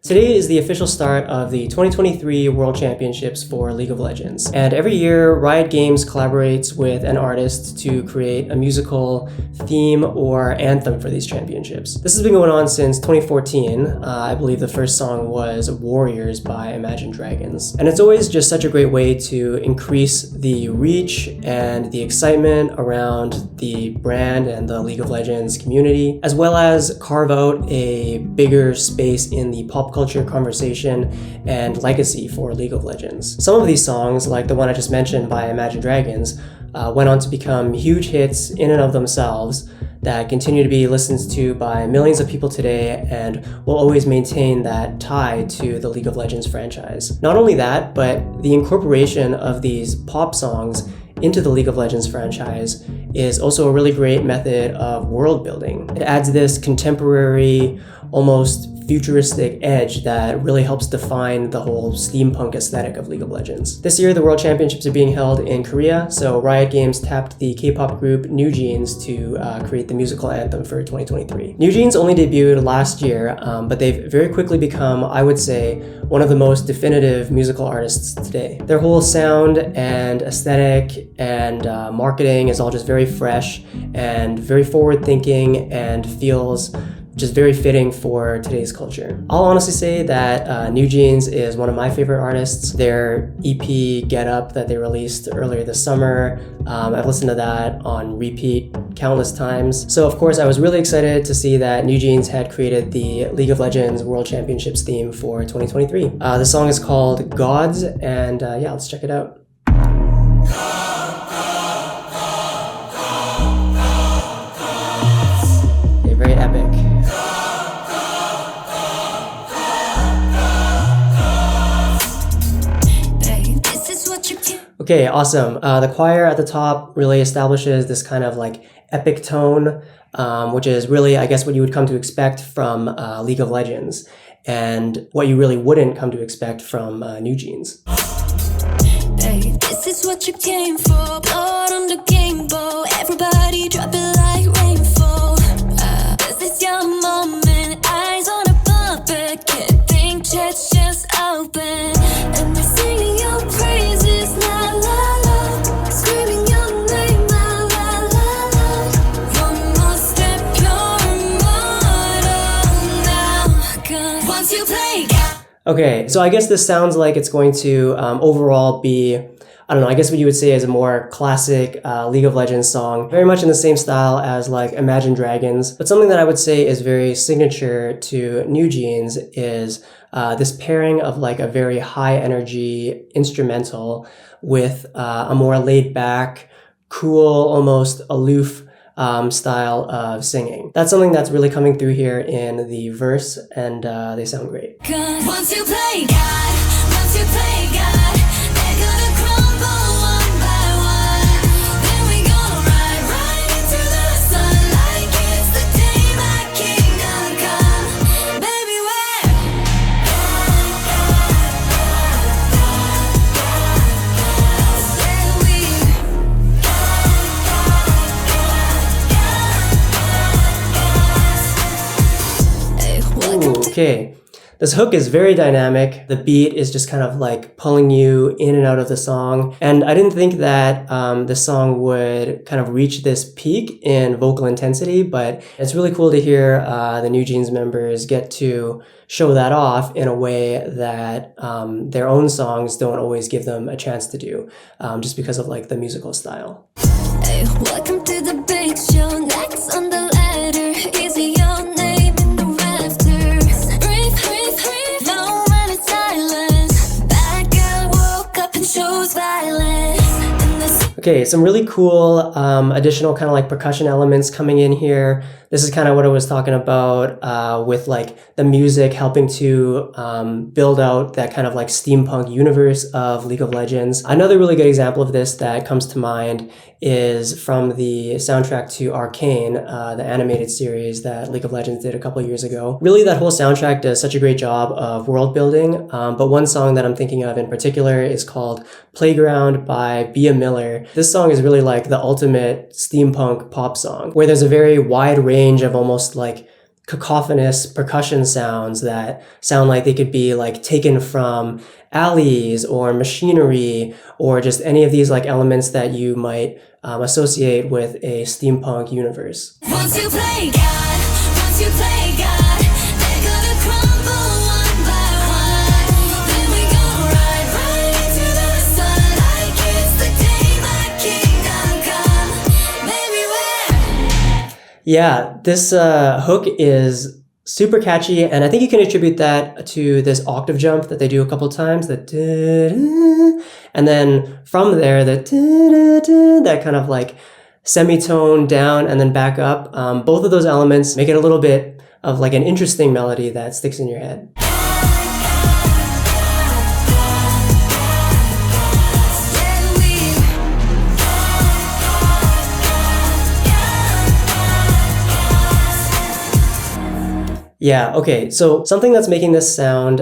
Today is the official start of the 2023 World Championships for League of Legends. And every year, Riot Games collaborates with an artist to create a musical theme or anthem for these championships. This has been going on since 2014. I believe the first song was Warriors by Imagine Dragons. And it's always just such a great way to increase the reach and the excitement around the brand and the League of Legends community, as well as carve out a bigger space in the pop culture conversation and legacy for League of Legends. Some of these songs, like the one I just mentioned by Imagine Dragons, went on to become huge hits in and of themselves that continue to be listened to by millions of people today and will always maintain that tie to the League of Legends franchise. Not only that, but the incorporation of these pop songs into the League of Legends franchise is also a really great method of world building. It adds this contemporary, almost futuristic edge that really helps define the whole steampunk aesthetic of League of Legends. This year, the World Championships are being held in Korea, so Riot Games tapped the K-pop group NewJeans to create the musical anthem for 2023. NewJeans only debuted last year, but they've very quickly become, I would say, one of the most definitive musical artists today. Their whole sound and aesthetic and marketing is all just very fresh and very forward-thinking and feels just very fitting for today's culture. I'll honestly say that NewJeans is one of my favorite artists. Their EP Get Up that they released earlier this summer, I've listened to that on repeat countless times. So of course I was really excited to see that NewJeans had created the League of Legends World Championships theme for 2023. The song is called Gods, and yeah, let's check it out. Okay, very epic. Okay, awesome. The choir at the top really establishes this kind of like epic tone, which is really, I guess, what you would come to expect from League of Legends, and what you really wouldn't come to expect from NewJeans. Hey, this is what you came for. Blood on the game bow. Everybody drop it like rainfall. This is your moment. Eyes on a puppet. Can't think, chest just open. And they're singing your praises. La la la. Screaming your name. La la la la. One more step, you're immortal now. 'Cause once you play. Okay, so I guess this sounds like it's going to overall be, I don't know, I guess what you would say is a more classic League of Legends song, very much in the same style as like Imagine Dragons. But something that I would say is very signature to NewJeans is this pairing of like a very high energy instrumental with a more laid back, cool, almost aloof style of singing. That's something that's really coming through here in the verse, and they sound great. Once you play God, once you play God, they're gonna crumble one by one. Then we gonna ride right into the sun like it's the day my kingdom come. Baby, where? Ooh, okay. This hook is very dynamic. The beat is just kind of like pulling you in and out of the song. And I didn't think that the song would kind of reach this peak in vocal intensity, but it's really cool to hear the NewJeans members get to show that off in a way that their own songs don't always give them a chance to do, just because of like the musical style. Hey, welcome to the big show. Next on the ladder is your name in the rafters. Breathe, breathe, breathe. No one is silent. Bad girl woke up and chose violence. Okay, some really cool additional kind of like percussion elements coming in here. This is kind of what I was talking about with like the music helping to build out that kind of like steampunk universe of League of Legends. Another really good example of this that comes to mind is from the soundtrack to Arcane, the animated series that League of Legends did a couple of years ago. Really, that whole soundtrack does such a great job of world building, but one song that I'm thinking of in particular is called Playground by Bia Miller. This song is really like the ultimate steampunk pop song, where there's a very wide range of almost like cacophonous percussion sounds that sound like they could be like taken from alleys or machinery or just any of these like elements that you might associate with a steampunk universe. Once you play God, once you play God, they're gonna crumble one by one. Then we go right into the sun, like it's the day my kingdom come. Baby, Yeah, this hook is super catchy, and I think you can attribute that to this octave jump that they do a couple times, the da-da, and then from there, the da-da-da, that kind of like semitone down and then back up. Both of those elements make it a little bit of like an interesting melody that sticks in your head. Yeah, okay, so something that's making this sound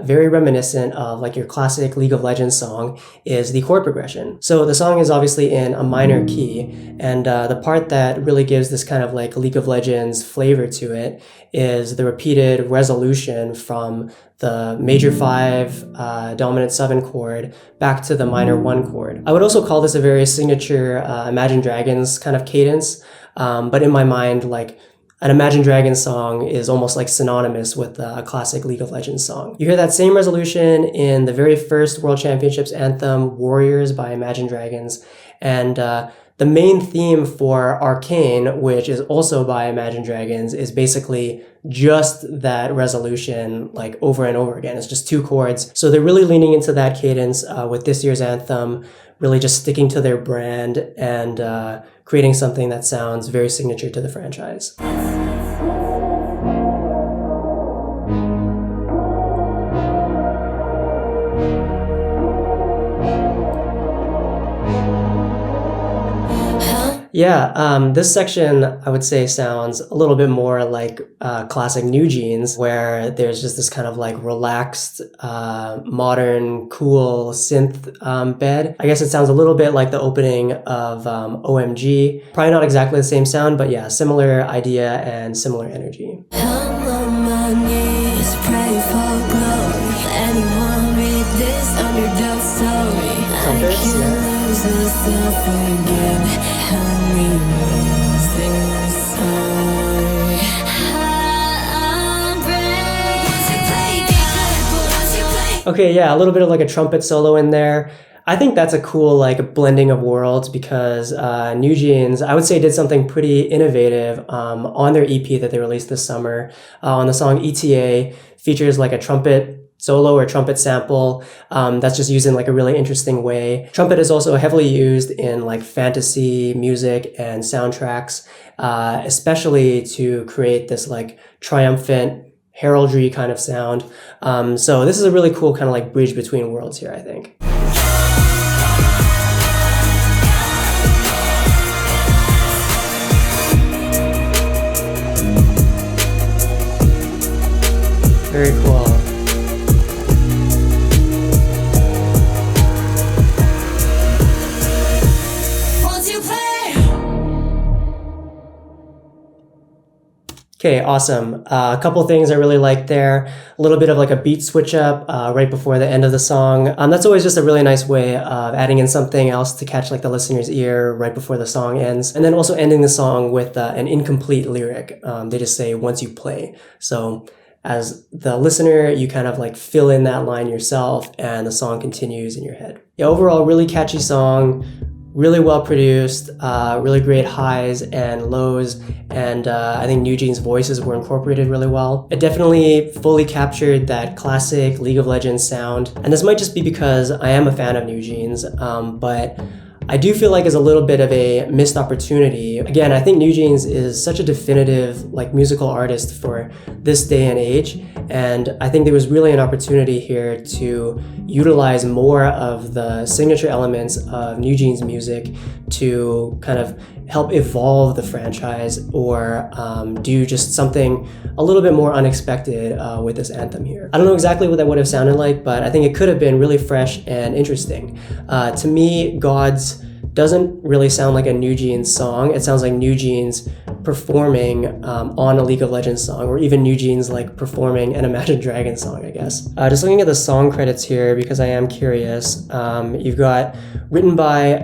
very reminiscent of like your classic League of Legends song is the chord progression. So the song is obviously in a minor key, and the part that really gives this kind of like League of Legends flavor to it is the repeated resolution from the major 5 dominant 7 chord back to the minor 1 chord. I would also call this a very signature Imagine Dragons kind of cadence, but in my mind, like, an Imagine Dragons song is almost like synonymous with a classic League of Legends song. You hear that same resolution in the very first World Championships anthem, Warriors by Imagine Dragons, and the main theme for Arcane, which is also by Imagine Dragons, is basically just that resolution like over and over again. It's just 2 chords. So they're really leaning into that cadence with this year's anthem, really just sticking to their brand and creating something that sounds very signature to the franchise. Yeah, this section I would say sounds a little bit more like classic New Jeans, where there's just this kind of like relaxed, modern, cool synth bed. I guess it sounds a little bit like the opening of OMG. Probably not exactly the same sound, but yeah, similar idea and similar energy. I'm on my knees, pray for glory. Anyone read this underdog story? Trumpets, I can't lose myself again. Help me lose this song. I'm brave. Once you play God, once you play. Okay, yeah, a little bit of like a trumpet solo in there. I think that's a cool like blending of worlds because New Jeans, I would say, did something pretty innovative on their EP that they released this summer. On the song ETA, features like a trumpet solo or trumpet sample that's just used in like a really interesting way. Trumpet is also heavily used in like fantasy music and soundtracks, especially to create this like triumphant heraldry kind of sound. So this is a really cool kind of like bridge between worlds here, I think. Very cool. Okay, awesome. A couple things I really like there. A little bit of like a beat switch up right before the end of the song. That's always just a really nice way of adding in something else to catch like the listener's ear right before the song ends. And then also ending the song with an incomplete lyric. They just say, once you play. So as the listener, you kind of like fill in that line yourself and the song continues in your head. Yeah, overall, really catchy song. Really well produced, really great highs and lows, and I think New Jeans' voices were incorporated really well. It definitely fully captured that classic League of Legends sound, and this might just be because I am a fan of New Jeans, but I do feel like it's a little bit of a missed opportunity. Again, I think New Jeans is such a definitive like musical artist for this day and age, and I think there was really an opportunity here to utilize more of the signature elements of New Jeans music to kind of help evolve the franchise or do just something a little bit more unexpected with this anthem here. I don't know exactly what that would have sounded like, but I think it could have been really fresh and interesting. To me, Gods doesn't really sound like a New Jeans song. It sounds like New Jeans performing on a League of Legends song, or even NewJeans like performing an Imagine Dragons song, I guess. Just looking at the song credits here, because I am curious, you've got written by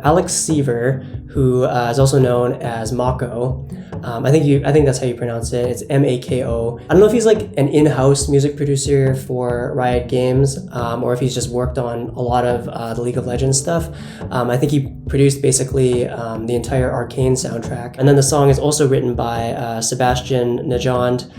Alex Seaver, who is also known as Mako. I think that's how you pronounce it. It's Mako. I don't know if he's like an in-house music producer for Riot Games, or if he's just worked on a lot of the League of Legends stuff. I think he produced basically the entire Arcane soundtrack. And then the song is also written by Sebastian Najand,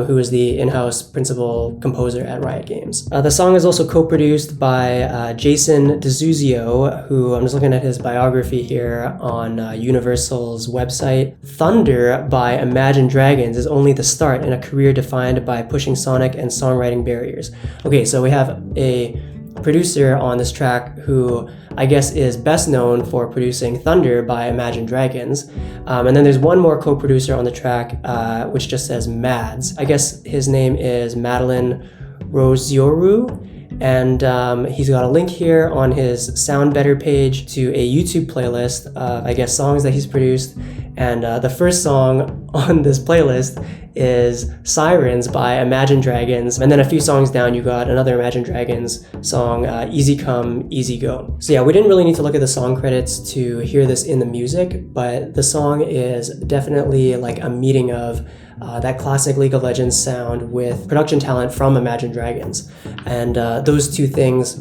who is the in-house principal composer at Riot Games. The song is also co-produced by Jason DeZuzio, who I'm just looking at his biography here on Universal's website. Thunder by Imagine Dragons is only the start in a career defined by pushing sonic and songwriting barriers. Okay, so we have a producer on this track who I guess is best known for producing Thunder by Imagine Dragons. And then there's one more co-producer on the track, which just says Mads. I guess his name is Madeline Rosioru. And he's got a link here on his Sound Better page to a YouTube playlist of, I guess, songs that he's produced. And the first song on this playlist is Sirens by Imagine Dragons. And then a few songs down, you got another Imagine Dragons song, Easy Come, Easy Go. So yeah, we didn't really need to look at the song credits to hear this in the music, but the song is definitely like a meeting of that classic League of Legends sound with production talent from Imagine Dragons. And those two things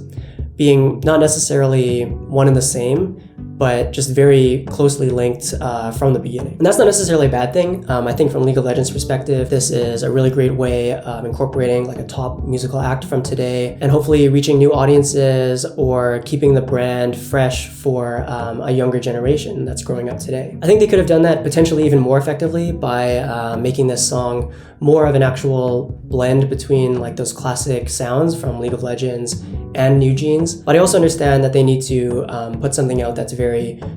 being not necessarily one and the same, but just very closely linked from the beginning. And that's not necessarily a bad thing. I think from League of Legends perspective, this is a really great way of incorporating like a top musical act from today and hopefully reaching new audiences or keeping the brand fresh for a younger generation that's growing up today. I think they could have done that potentially even more effectively by making this song more of an actual blend between like those classic sounds from League of Legends and NewJeans. But I also understand that they need to put something out that's very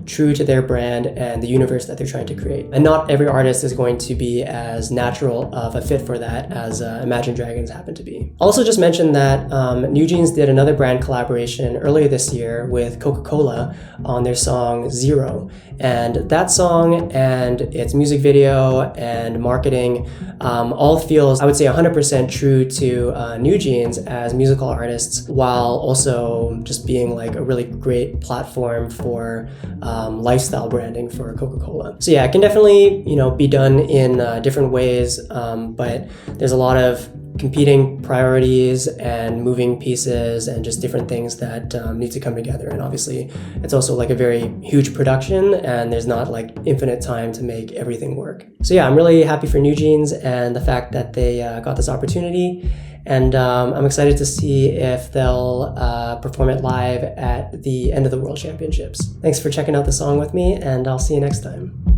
true to their brand and the universe that they're trying to create. And not every artist is going to be as natural of a fit for that as Imagine Dragons happen to be. Also just mention that NewJeans did another brand collaboration earlier this year with Coca-Cola on their song Zero. And that song and its music video and marketing all feels, I would say, 100% true to NewJeans as musical artists, while also just being like a really great platform for lifestyle branding for Coca-Cola. So yeah, it can definitely, be done in different ways, but there's a lot of competing priorities and moving pieces and just different things that need to come together. And obviously it's also like a very huge production and there's not like infinite time to make everything work. So yeah, I'm really happy for NewJeans and the fact that they got this opportunity. And I'm excited to see if they'll perform it live at the end of the World Championships. Thanks for checking out the song with me, and I'll see you next time.